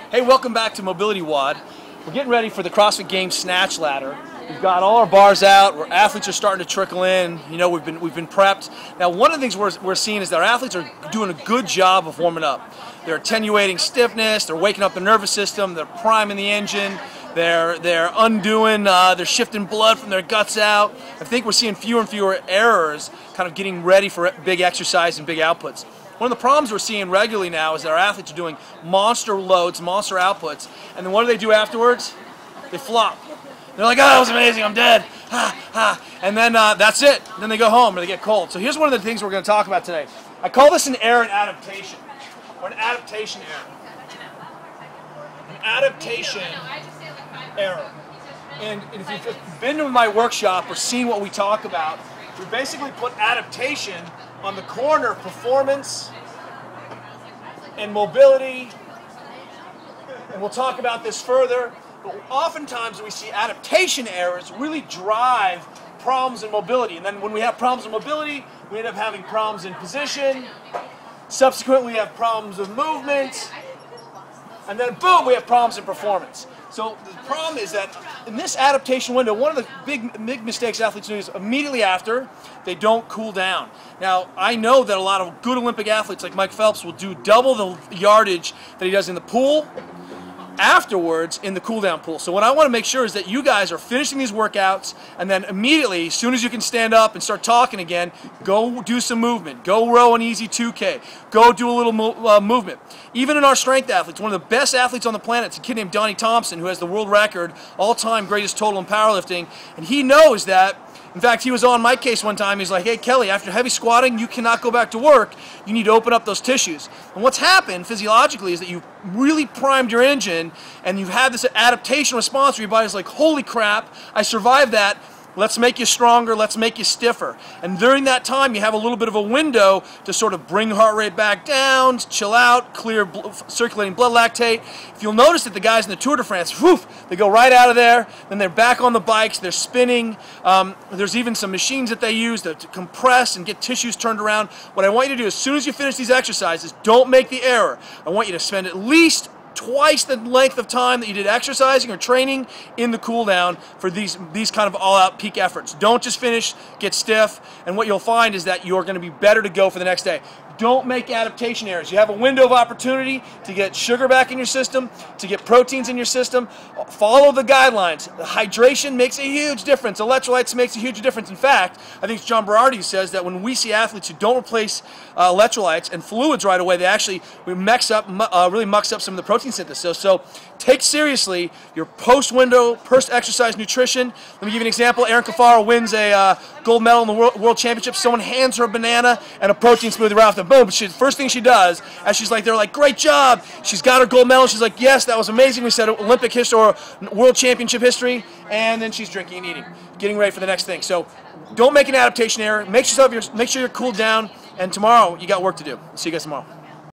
Hey, welcome back to MobilityWOD. We're getting ready for the CrossFit Games Snatch Ladder. We've got all our bars out. Our athletes are starting to trickle in. You know, we've been prepped. Now, one of the things we're seeing is that our athletes are doing a good job of warming up. They're attenuating stiffness. They're waking up the nervous system. They're priming the engine. They're undoing. They're shifting blood from their guts out. I think we're seeing fewer and fewer errors, kind of getting ready for big exercise and big outputs. One of the problems we're seeing regularly now is that our athletes are doing monster loads, monster outputs, and then what do they do afterwards? They flop. They're like, oh, that was amazing, I'm dead. And then that's it. Then they go home or they get cold. So here's one of the things we're going to talk about today. I call this an error in adaptation, or an adaptation error. An adaptation error. And if you've been to my workshop or seen what we talk about, we basically put adaptation on the corner of performance and mobility, and we'll talk about this further, but oftentimes we see adaptation errors really drive problems in mobility, and then when we have problems in mobility, we end up having problems in position, subsequently we have problems with movement, and then boom, we have problems in performance. So the problem is that in this adaptation window, one of the big mistakes athletes do is immediately after, they don't cool down. Now, I know that a lot of good Olympic athletes like Mike Phelps will do double the yardage that he does in the pool afterwards in the cool down pool. So what I want to make sure is that you guys are finishing these workouts and then immediately, as soon as you can stand up and start talking again, go do some movement. Go row an easy 2K. Go do a little movement. Even in our strength athletes, one of the best athletes on the planet is a kid named Donnie Thompson, who has the world record, all-time greatest total in powerlifting, and he knows that. In fact, he was on my case one time. He's like, hey, Kelly, after heavy squatting, you cannot go back to work. You need to open up those tissues. And what's happened physiologically is that you've really primed your engine and you've had this adaptation response where your body's like, holy crap, I survived that. Let's make you stronger, let's make you stiffer. And during that time, you have a little bit of a window to sort of bring heart rate back down, chill out, clear circulating blood lactate. If you'll notice that the guys in the Tour de France, whew, they go right out of there, then they're back on the bikes, they're spinning. There's even some machines that they use to compress and get tissues turned around. What I want you to do, as soon as you finish these exercises, don't make the error. I want you to spend at least twice the length of time that you did exercising or training in the cool down for these kind of all-out peak efforts. Don't just finish, get stiff, and what you'll find is that you're going to be better to go for the next day. Don't make adaptation errors. You have a window of opportunity to get sugar back in your system, to get proteins in your system. Follow the guidelines. The hydration makes a huge difference. Electrolytes makes a huge difference. In fact, I think John Berardi says that when we see athletes who don't replace electrolytes and fluids right away, really mucks up some of the protein synthesis. So take seriously your post-window, post-exercise nutrition. Let me give you an example. Erin Cafaro wins a gold medal in the World Championship. Someone hands her a banana and a protein smoothie right off the boom. First thing she does, as they're like, great job. She's got her gold medal. She's like, yes, that was amazing. We said Olympic history or World Championship history. And then she's drinking and eating, getting ready for the next thing. So don't make an adaptation error. Make sure you're cooled down. And tomorrow, you got work to do. See you guys tomorrow.